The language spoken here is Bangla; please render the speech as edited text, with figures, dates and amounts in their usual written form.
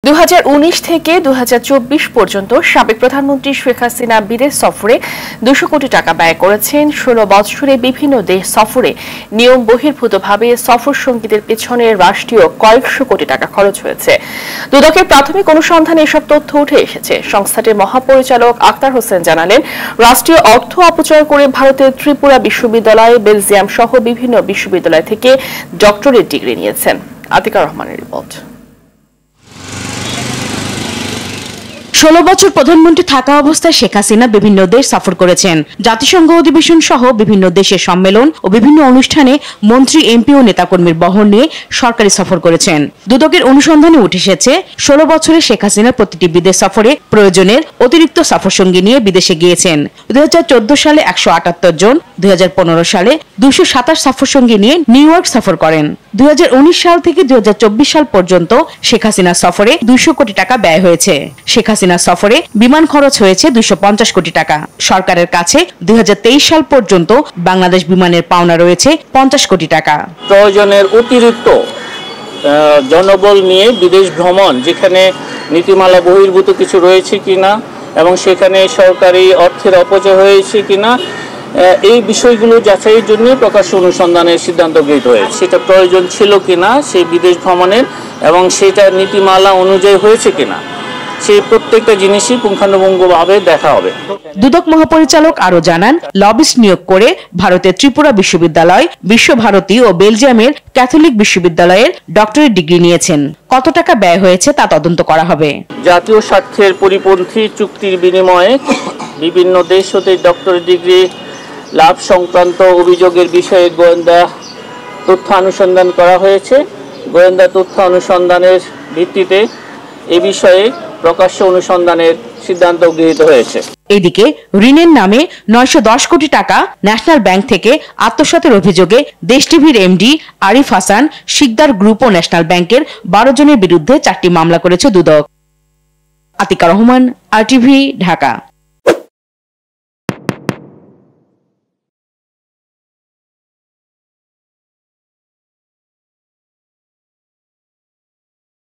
2019 থেকে 2024 পর্যন্ত সাবেক প্রধানমন্ত্রী শেখ হাসিনা বিদেশ সফরে 200 কোটি টাকা ব্যয় করেছেন। 16 বছরে বিভিন্ন দেশ সফরে নিয়ম বহির্ভূতভাবে সফর সঙ্গীদের পেছনে রাষ্ট্রীয় কয়েকশো কোটি টাকা খরচ হয়েছে। দুদকের প্রাথমিক অনুসন্ধানে এসব তথ্য উঠে এসেছে। সংস্থাটির মহাপরিচালক আক্তার হোসেন জানালেন, রাষ্ট্রীয় অর্থ অপচয় করে ভারতের ত্রিপুরা বিশ্ববিদ্যালয়, বেলজিয়াম সহ বিভিন্ন বিশ্ববিদ্যালয় থেকে ডক্টরেট ডিগ্রি নিয়েছেন। আতিকা রহমানের রিপোর্ট। 16 বছর প্রধানমন্ত্রী থাকা অবস্থায় শেখ হাসিনা বিভিন্ন দেশ সফর করেছেন। জাতিসংঘ অধিবেশন সহ বিভিন্ন দেশের সম্মেলন ও বিভিন্ন অনুষ্ঠানে মন্ত্রী, এমপি ও নেতাকর্মীর বহর নিয়ে সরকারি সফর করেছেন। দুদকের অনুসন্ধানে উঠে এসেছে, 16 বছরে শেখ হাসিনার প্রতিটি বিদেশ সফরে প্রয়োজনের অতিরিক্ত সফরসঙ্গী নিয়ে বিদেশে গিয়েছেন। 2014 সালে 178 জন, 2015 সালে 227 সফরসঙ্গী নিয়ে নিউ ইয়র্ক সফর করেন। 2019 সাল থেকে 2024 সাল পর্যন্ত শেখ হাসিনার সফরে 200 কোটি টাকা ব্যয় হয়েছে। শেখ হাসিনা সফরে বিমান খরচ হয়েছে 250 কোটি টাকা। সরকারের কাছে 2023 সাল পর্যন্ত বাংলাদেশ বিমানের পাওনা রয়েছে 50 কোটি টাকা। প্রয়োজনের অতিরিক্ত জনবল নিয়ে বিদেশ ভ্রমণ, যেখানে নীতিমালা বহির্ভূত কিছু রয়েছে কিনা এবং সেখানে সরকারি অর্থের অপচয় হয়েছে কিনা, এই বিষয়গুলো যাচাইয়ের জন্য প্রকাশ্য অনুসন্ধানের সিদ্ধান্ত গৃহীত হয়েছে। সেটা প্রয়োজন ছিল কিনা সেই বিদেশ ভ্রমণের এবং সেটা নীতিমালা অনুযায়ী হয়েছে কিনা, সেই প্রত্যেকটা জিনিসই পুঙ্খানুপুঙ্খভাবে দেখা হবে। দুদক মহাপরিচালক আরো জানান, লবিস্ট নিয়োগ করে ভারতের ত্রিপুরা বিশ্ববিদ্যালয়, বিশ্বভারতী ও বেলজিয়ামের ক্যাথলিক বিশ্ববিদ্যালয়ের ডক্টরেট ডিগ্রি নিয়েছেন। কত টাকা ব্যয় হয়েছে তা তদন্ত করা হবে। জাতীয় স্বার্থের পরিপন্থী চুক্তির বিনিময়ে বিভিন্ন দেশ হতে ডক্টরেট ডিগ্রি লাভ সংক্রান্ত অভিযোগের বিষয়ে গোয়েন্দা তথ্য অনুসন্ধান করা হয়েছে। গোয়েন্দা তথ্য অনুসন্ধানের ভিত্তিতে এ বিষয়ে প্রকাশ্য অনুসন্ধানের সিদ্ধান্ত গৃহীত হয়েছে। এদিকে ঋণের নামে 910 কোটি টাকা ন্যাশনাল ব্যাংক থেকে আত্মসাতের অভিযোগে দেশ টিভির এমডি আরিফ হাসান, শিকদার গ্রুপ ও ন্যাশনাল ব্যাংকের 12 জনের বিরুদ্ধে 4টি মামলা করেছে দুদক। আতিকা রহমান, RTV, ঢাকা।